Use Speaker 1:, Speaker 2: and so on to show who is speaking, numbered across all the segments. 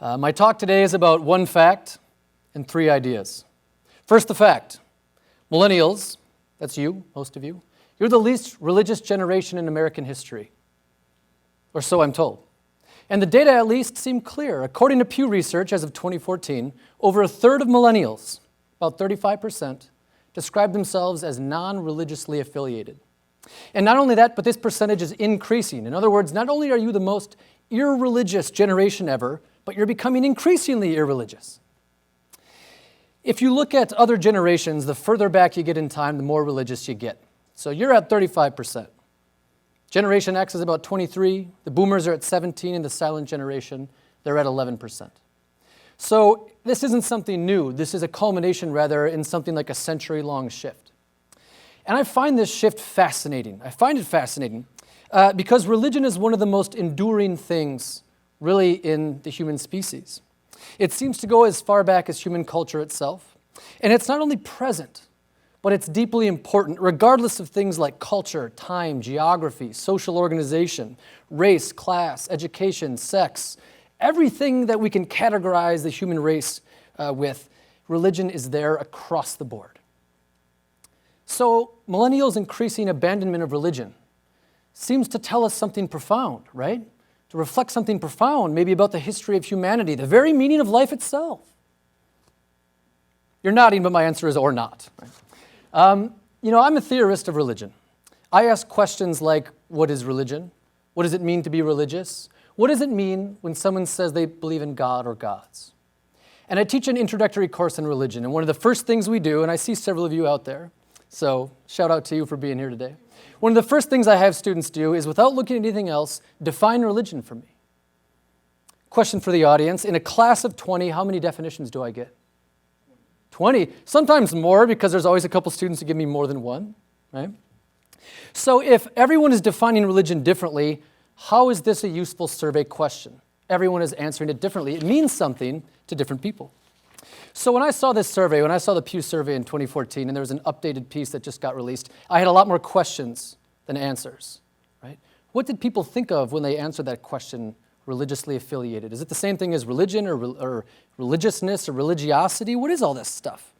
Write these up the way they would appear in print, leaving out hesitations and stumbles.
Speaker 1: My talk today is about one fact and three ideas. First, the fact. Millennials, that's you, most of you, you're the least religious generation in American history, or so I'm told. And the data at least seem clear. According to Pew Research, as of 2014, over a third of millennials, about 35%, describe themselves as non-religiously affiliated. And not only that, but this percentage is increasing. In other words, not only are you the most irreligious generation ever, but you're becoming increasingly irreligious. If you look at other generations, the further back you get in time, the more religious you get. So you're at 35%. Generation X is about 23, the boomers are at 17, and the silent generation, they're at 11%. So this isn't something new. This is a culmination, rather, in something like a century-long shift. And I find this shift fascinating. I find it fascinating because religion is one of the most enduring things, really, in the human species. It seems to go as far back as human culture itself. And it's not only present, but it's deeply important, regardless of things like culture, time, geography, social organization, race, class, education, sex, everything that we can categorize the human race with, religion is there across the board. So millennials' increasing abandonment of religion seems to tell us something profound, right? To reflect something profound, maybe about the history of humanity, the very meaning of life itself. You're nodding, but my answer is or not. Right? I'm a theorist of religion. I ask questions like, what is religion? What does it mean to be religious? What does it mean when someone says they believe in God or gods? And I teach an introductory course in religion, and one of the first things we do, and I see several of you out there, so shout out to you for being here today. One of the first things I have students do is, without looking at anything else, define religion for me. Question for the audience, in a class of 20, how many definitions do I get? 20, sometimes more, because there's always a couple students who give me more than one, right? So if everyone is defining religion differently, how is this a useful survey question? Everyone is answering it differently. It means something to different people. So when I saw this survey, when I saw the Pew survey in 2014, and there was an updated piece that just got released, I had a lot more questions than answers, right? What did people think of when they answered that question, religiously affiliated? Is it the same thing as religion or religiousness or religiosity? What is all this stuff?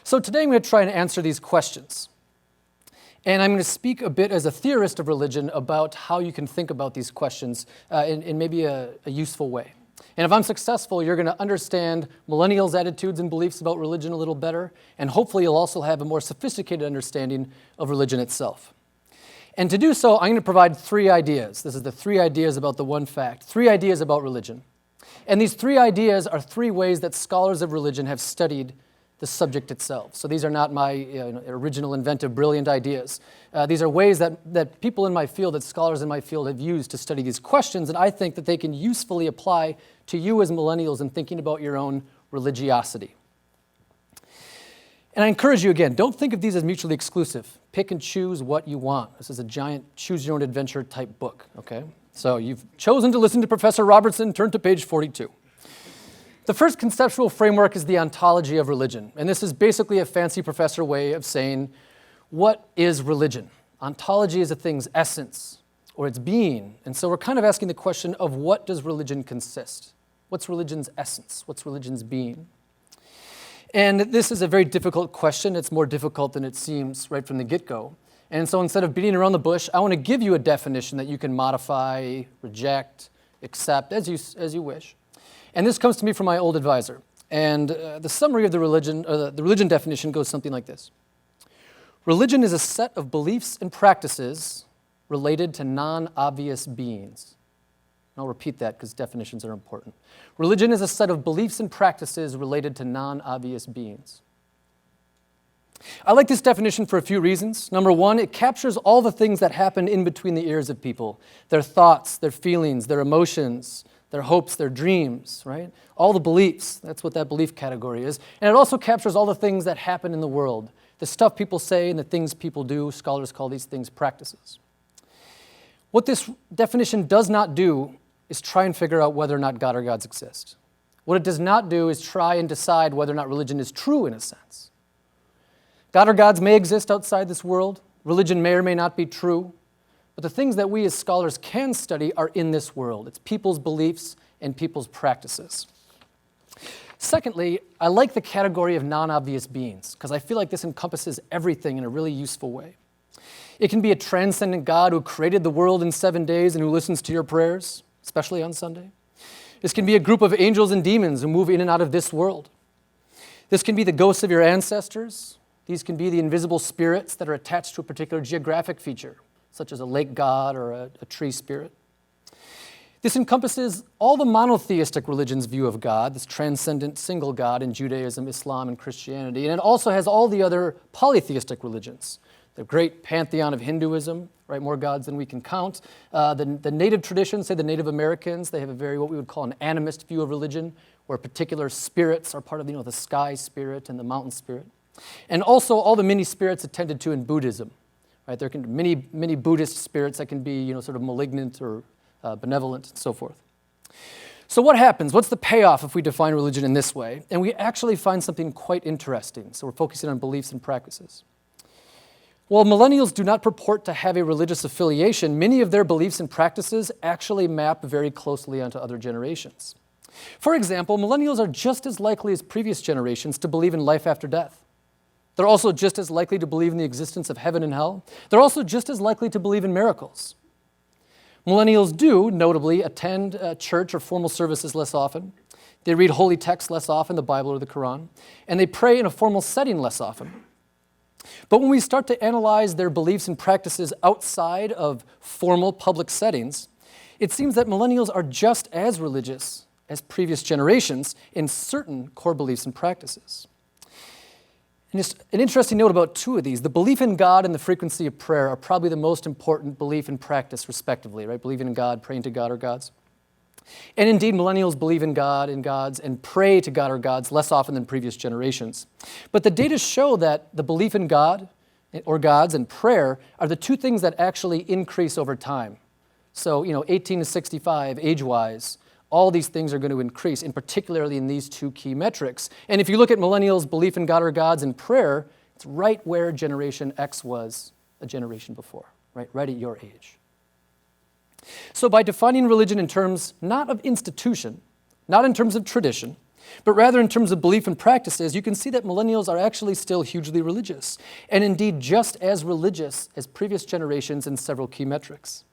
Speaker 1: So today I'm going to try and answer these questions. And I'm going to speak a bit as a theorist of religion about how you can think about these questions in maybe a useful way. And if I'm successful, you're going to understand millennials' attitudes and beliefs about religion a little better, and hopefully you'll also have a more sophisticated understanding of religion itself. And to do so, I'm going to provide three ideas. This is the three ideas about the one fact, three ideas about religion. And these three ideas are three ways that scholars of religion have studied the subject itself. So these are not my original, inventive, brilliant ideas. These are ways that people in my field, that scholars in my field have used to study these questions, and I think that they can usefully apply to you as millennials in thinking about your own religiosity. And I encourage you again, don't think of these as mutually exclusive. Pick and choose what you want. This is a giant choose-your-own-adventure type book, okay? So you've chosen to listen to Professor Robertson, turn to page 42. The first conceptual framework is the ontology of religion, and this is basically a fancy professor way of saying, what is religion? Ontology is a thing's essence, or its being, and so we're kind of asking the question of what does religion consist? What's religion's essence? What's religion's being? And this is a very difficult question. It's more difficult than it seems right from the get-go. And so instead of beating around the bush, I want to give you a definition that you can modify, reject, accept, as you wish. And this comes to me from my old advisor. And the summary of the religion definition goes something like this. Religion is a set of beliefs and practices related to non-obvious beings. And I'll repeat that because definitions are important. Religion is a set of beliefs and practices related to non-obvious beings. I like this definition for a few reasons. Number one, it captures all the things that happen in between the ears of people. Their thoughts, their feelings, their emotions, their hopes, their dreams, right? All the beliefs, that's what that belief category is. And it also captures all the things that happen in the world. The stuff people say and the things people do, scholars call these things practices. What this definition does not do is try and figure out whether or not God or gods exist. What it does not do is try and decide whether or not religion is true in a sense. God or gods may exist outside this world. Religion may or may not be true. But the things that we as scholars can study are in this world. It's people's beliefs and people's practices. Secondly, I like the category of non-obvious beings because I feel like this encompasses everything in a really useful way. It can be a transcendent God who created the world in 7 days and who listens to your prayers, especially on Sunday. This can be a group of angels and demons who move in and out of this world. This can be the ghosts of your ancestors. These can be the invisible spirits that are attached to a particular geographic feature, such as a lake god or a tree spirit. This encompasses all the monotheistic religions' view of God, this transcendent single God in Judaism, Islam, and Christianity. And it also has all the other polytheistic religions. The great pantheon of Hinduism, right, more gods than we can count. The native traditions, say the Native Americans, they have a very, what we would call an animist view of religion, where particular spirits are part of, the sky spirit and the mountain spirit. And also all the many spirits attended to in Buddhism, right? There can be many Buddhist spirits that can be, sort of malignant or benevolent, and so forth. So what happens? What's the payoff if we define religion in this way? And we actually find something quite interesting. So we're focusing on beliefs and practices. While millennials do not purport to have a religious affiliation, many of their beliefs and practices actually map very closely onto other generations. For example, millennials are just as likely as previous generations to believe in life after death. They're also just as likely to believe in the existence of heaven and hell. They're also just as likely to believe in miracles. Millennials do, notably, attend church or formal services less often. They read holy texts less often, the Bible or the Quran, and they pray in a formal setting less often. But when we start to analyze their beliefs and practices outside of formal public settings, it seems that millennials are just as religious as previous generations in certain core beliefs and practices. And just an interesting note about two of these. The belief in God and the frequency of prayer are probably the most important belief and practice, respectively, right? Believing in God, praying to God or gods. And indeed, millennials believe in God and gods and pray to God or gods less often than previous generations. But the data show that the belief in God or gods and prayer are the two things that actually increase over time. So, 18 to 65, age-wise, all these things are going to increase, and particularly in these two key metrics. And if you look at millennials' belief in God or gods and prayer, it's right where Generation X was a generation before, right at your age. So by defining religion in terms not of institution, not in terms of tradition, but rather in terms of belief and practices, you can see that millennials are actually still hugely religious, and indeed just as religious as previous generations in several key metrics.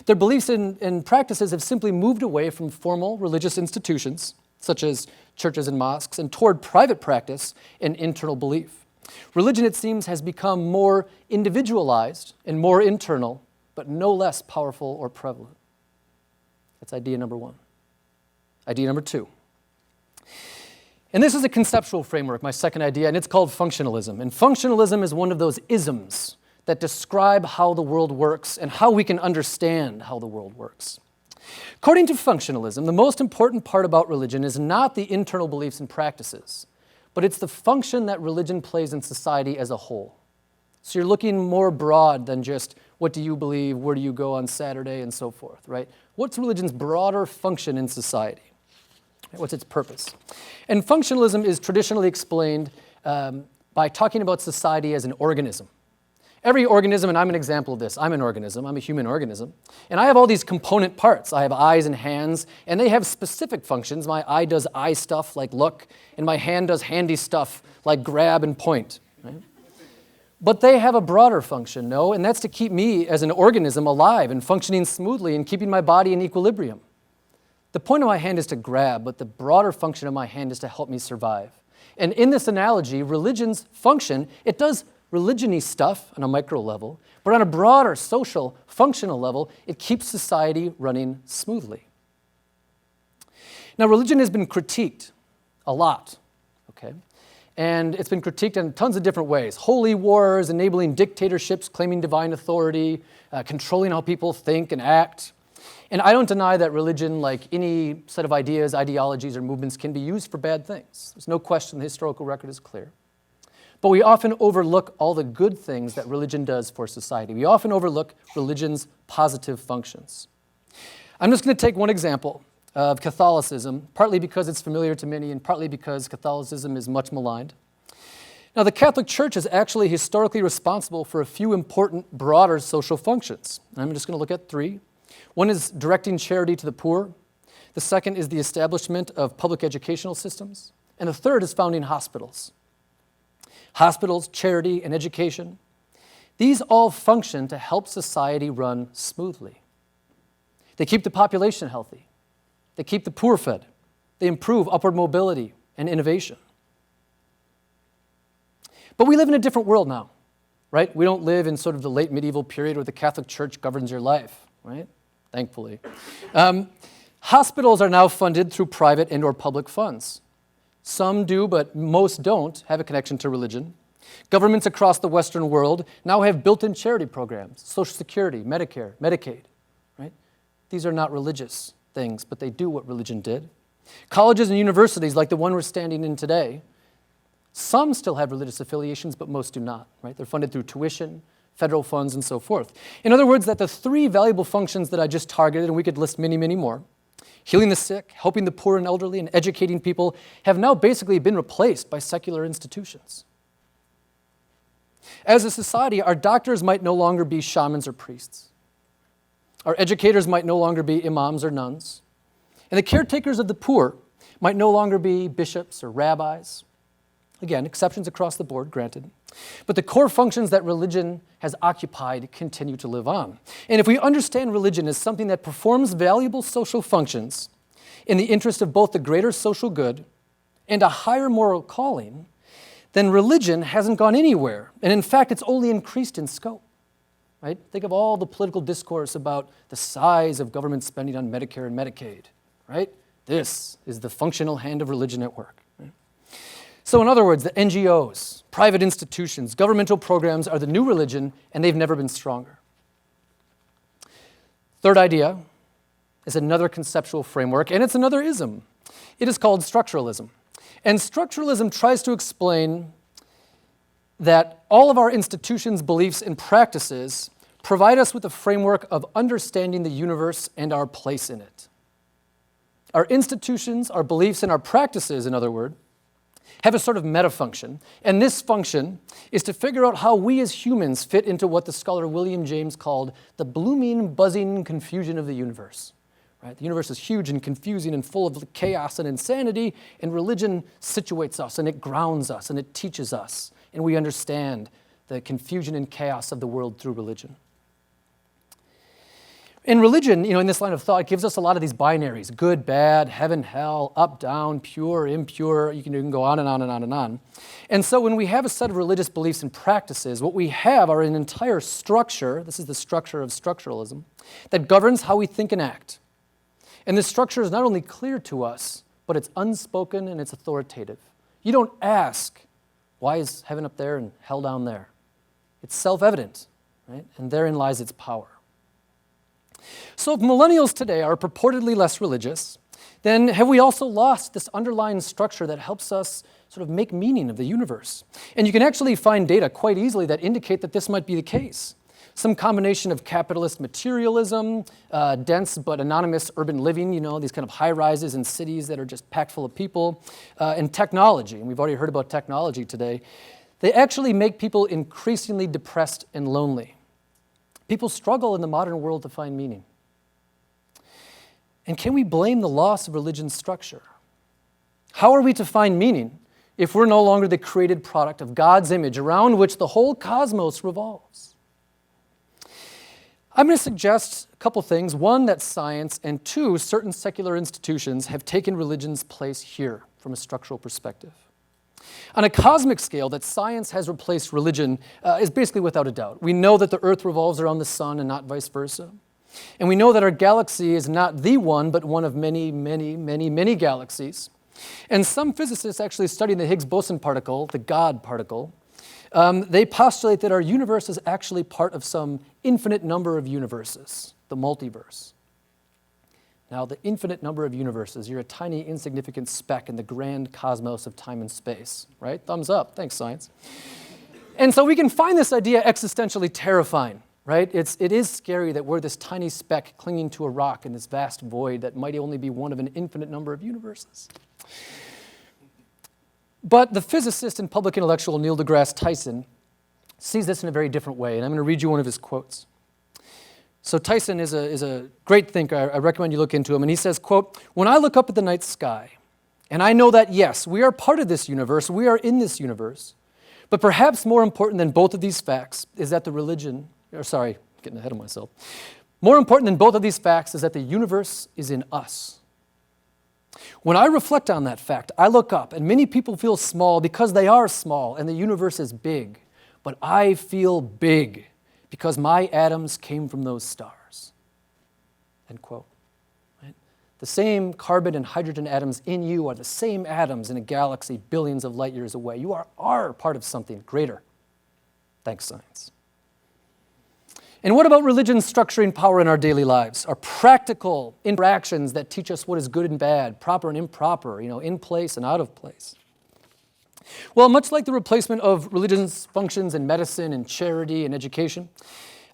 Speaker 1: Their beliefs and practices have simply moved away from formal religious institutions, such as churches and mosques, and toward private practice and internal belief. Religion, it seems, has become more individualized and more internal, but no less powerful or prevalent. That's idea number one. Idea number two. And this is a conceptual framework, my second idea, and it's called functionalism. And functionalism is one of those isms that describe how the world works and how we can understand how the world works. According to functionalism, the most important part about religion is not the internal beliefs and practices, but it's the function that religion plays in society as a whole. So you're looking more broad than just what do you believe, where do you go on Saturday, and so forth, right? What's religion's broader function in society? What's its purpose? And functionalism is traditionally explained by talking about society as an organism. Every organism, and I'm an example of this, I'm an organism, I'm a human organism, and I have all these component parts. I have eyes and hands, and they have specific functions. My eye does eye stuff like look, and my hand does handy stuff like grab and point. Right? But they have a broader function, no? And that's to keep me as an organism alive and functioning smoothly and keeping my body in equilibrium. The point of my hand is to grab, but the broader function of my hand is to help me survive. And in this analogy, religion's function, it does religion-y stuff on a micro level, but on a broader social, functional level, it keeps society running smoothly. Now, religion has been critiqued a lot, okay? And it's been critiqued in tons of different ways. Holy wars, enabling dictatorships, claiming divine authority, controlling how people think and act. And I don't deny that religion, like any set of ideas, ideologies, or movements, can be used for bad things. There's no question the historical record is clear. But we often overlook all the good things that religion does for society. We often overlook religion's positive functions. I'm just going to take one example of Catholicism, partly because it's familiar to many and partly because Catholicism is much maligned. Now, the Catholic Church is actually historically responsible for a few important, broader social functions. And I'm just going to look at three. One is directing charity to the poor. The second is the establishment of public educational systems. And the third is founding hospitals. Hospitals, charity, and education, these all function to help society run smoothly. They keep the population healthy. They keep the poor fed. They improve upward mobility and innovation. But we live in a different world now, right? We don't live in sort of the late medieval period where the Catholic Church governs your life, right? Thankfully. Hospitals are now funded through private and/or public funds. Some do, but most don't have a connection to religion. Governments across the Western world now have built-in charity programs, Social Security, Medicare, Medicaid, right? These are not religious things, but they do what religion did. Colleges and universities, like the one we're standing in today, some still have religious affiliations, but most do not, right? They're funded through tuition, federal funds, and so forth. In other words, that the three valuable functions that I just targeted, and we could list many, many more, healing the sick, helping the poor and elderly, and educating people, have now basically been replaced by secular institutions. As a society, our doctors might no longer be shamans or priests. Our educators might no longer be imams or nuns. And the caretakers of the poor might no longer be bishops or rabbis. Again, exceptions across the board, granted. But the core functions that religion has occupied continue to live on. And if we understand religion as something that performs valuable social functions in the interest of both the greater social good and a higher moral calling, then religion hasn't gone anywhere. And in fact, it's only increased in scope. Right? Think of all the political discourse about the size of government spending on Medicare and Medicaid. Right? This is the functional hand of religion at work. Right? So in other words, the NGOs, private institutions, governmental programs are the new religion, and they've never been stronger. Third idea is another conceptual framework, and it's another ism. It is called structuralism. And structuralism tries to explain that all of our institutions, beliefs, and practices provide us with a framework of understanding the universe and our place in it. Our institutions, our beliefs, and our practices, in other words, have a sort of meta function, and this function is to figure out how we as humans fit into what the scholar William James called the blooming, buzzing confusion of the universe. Right? The universe is huge and confusing and full of chaos and insanity, and religion situates us, and it grounds us, and it teaches us, and we understand the confusion and chaos of the world through religion. In religion, in this line of thought, it gives us a lot of these binaries: good, bad, heaven, hell, up, down, pure, impure. You can go on and on and on and on. And so when we have a set of religious beliefs and practices, what we have are an entire structure, this is the structure of structuralism, that governs how we think and act. And this structure is not only clear to us, but it's unspoken and it's authoritative. You don't ask, why is heaven up there and hell down there? It's self-evident, right? And therein lies its power. So if millennials today are purportedly less religious, then have we also lost this underlying structure that helps us sort of make meaning of the universe? And you can actually find data quite easily that indicate that this might be the case. Some combination of capitalist materialism, dense but anonymous urban living, these kind of high-rises in cities that are just packed full of people, and technology, and we've already heard about technology today, they actually make people increasingly depressed and lonely. People struggle in the modern world to find meaning. And can we blame the loss of religion's structure? How are we to find meaning if we're no longer the created product of God's image around which the whole cosmos revolves? I'm going to suggest a couple things. One, that science, and two, certain secular institutions have taken religion's place here from a structural perspective. On a cosmic scale, that science has replaced religion is basically without a doubt. We know that the Earth revolves around the sun and not vice versa. And we know that our galaxy is not the one, but one of many, many, many, many galaxies. And some physicists actually studying the Higgs boson particle, the God particle, they postulate that our universe is actually part of some infinite number of universes, the multiverse. Now, the infinite number of universes, you're a tiny, insignificant speck in the grand cosmos of time and space, right? Thumbs up. Thanks, science. And so we can find this idea existentially terrifying, right? It is scary that we're this tiny speck clinging to a rock in this vast void that might only be one of an infinite number of universes. But the physicist and public intellectual Neil deGrasse Tyson sees this in a very different way, and I'm going to read you one of his quotes. So Tyson is a great thinker. I recommend you look into him. And he says, quote, "When I look up at the night sky, and I know that, yes, we are part of this universe, we are in this universe, but perhaps more important than both of these facts is that getting ahead of myself. More important than both of these facts is that the universe is in us. When I reflect on that fact, I look up, and many people feel small because they are small, and the universe is big. But I feel big because my atoms came from those stars." End quote. Right? The same carbon and hydrogen atoms in you are the same atoms in a galaxy billions of light years away. You are part of something greater. Thanks, science. And what about religion's structuring power in our daily lives? Our practical interactions that teach us what is good and bad, proper and improper, in place and out of place. Well, much like the replacement of religion's functions in medicine and charity and education,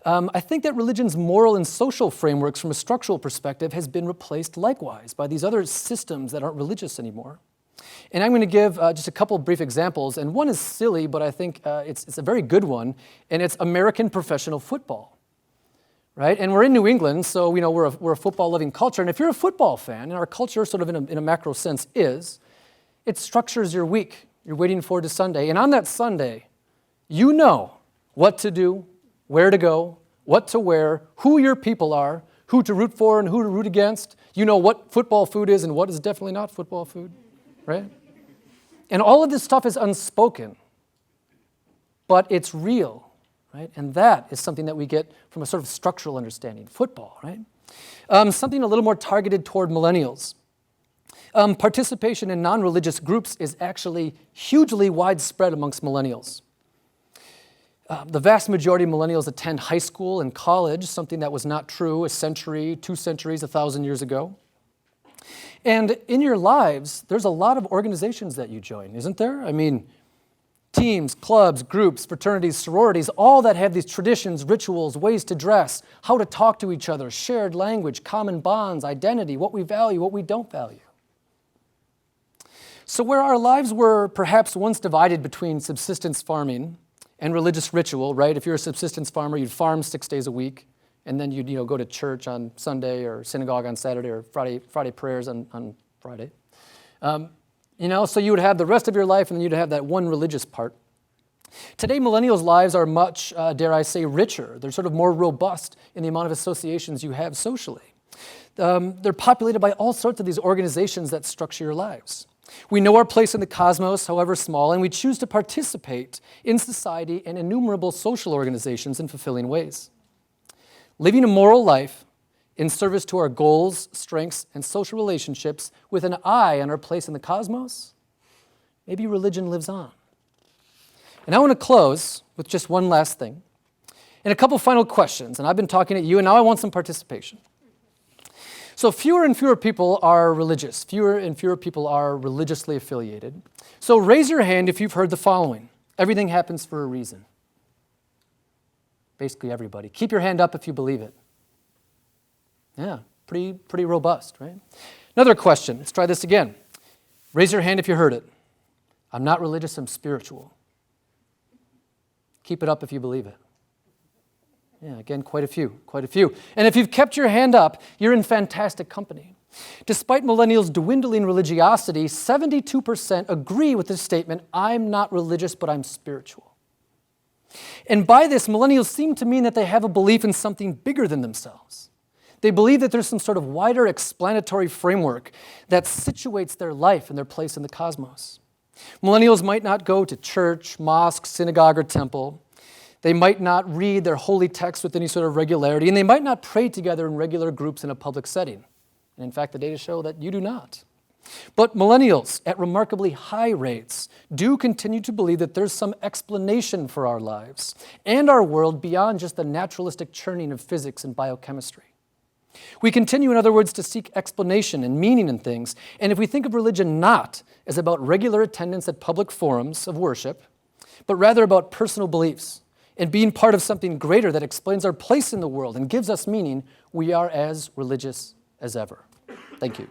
Speaker 1: I think that religion's moral and social frameworks from a structural perspective has been replaced likewise by these other systems that aren't religious anymore. And I'm going to give just a couple brief examples, and one is silly, but I think it's a very good one, and it's American professional football. Right? And we're in New England, so we're a football-loving culture. And if you're a football fan, and our culture sort of in a macro sense it structures your week. You're waiting forward to Sunday. And on that Sunday, you know what to do, where to go, what to wear, who your people are, who to root for and who to root against. You know what football food is and what is definitely not football food, right? And all of this stuff is unspoken, but it's real. Right? And that is something that we get from a sort of structural understanding, football, right? Something a little more targeted toward millennials. Participation in non-religious groups is actually hugely widespread amongst millennials. The vast majority of millennials attend high school and college, something that was not true a century, 2 centuries, 1,000 years ago. And in your lives, there's a lot of organizations that you join, isn't there? I mean, teams, clubs, groups, fraternities, sororities, all that have these traditions, rituals, ways to dress, how to talk to each other, shared language, common bonds, identity, what we value, what we don't value. So where our lives were perhaps once divided between subsistence farming and religious ritual, right? If you're a subsistence farmer, you'd farm 6 days a week, and then you'd go to church on Sunday or synagogue on Saturday or Friday prayers on Friday. So you would have the rest of your life, and then you'd have that one religious part. Today, millennials' lives are much, dare I say, richer. They're sort of more robust in the amount of associations you have socially. They're populated by all sorts of these organizations that structure your lives. We know our place in the cosmos, however small, and we choose to participate in society and innumerable social organizations in fulfilling ways. Living a moral life in service to our goals, strengths, and social relationships with an eye on our place in the cosmos, maybe religion lives on. And I want to close with just one last thing and a couple final questions. And I've been talking at you, and now I want some participation. So fewer and fewer people are religious. Fewer and fewer people are religiously affiliated. So raise your hand if you've heard the following. Everything happens for a reason. Basically everybody. Keep your hand up if you believe it. Yeah, pretty robust, right? Another question. Let's try this again. Raise your hand if you heard it. I'm not religious, I'm spiritual. Keep it up if you believe it. Yeah, again, quite a few. And if you've kept your hand up, you're in fantastic company. Despite millennials' dwindling religiosity, 72% agree with this statement, I'm not religious, but I'm spiritual. And by this, millennials seem to mean that they have a belief in something bigger than themselves. They believe that there's some sort of wider explanatory framework that situates their life and their place in the cosmos. Millennials might not go to church, mosque, synagogue, or temple. They might not read their holy text with any sort of regularity, and they might not pray together in regular groups in a public setting. And in fact, the data show that you do not. But millennials, at remarkably high rates, do continue to believe that there's some explanation for our lives and our world beyond just the naturalistic churning of physics and biochemistry. We continue, in other words, to seek explanation and meaning in things, and if we think of religion not as about regular attendance at public forums of worship, but rather about personal beliefs and being part of something greater that explains our place in the world and gives us meaning, we are as religious as ever. Thank you.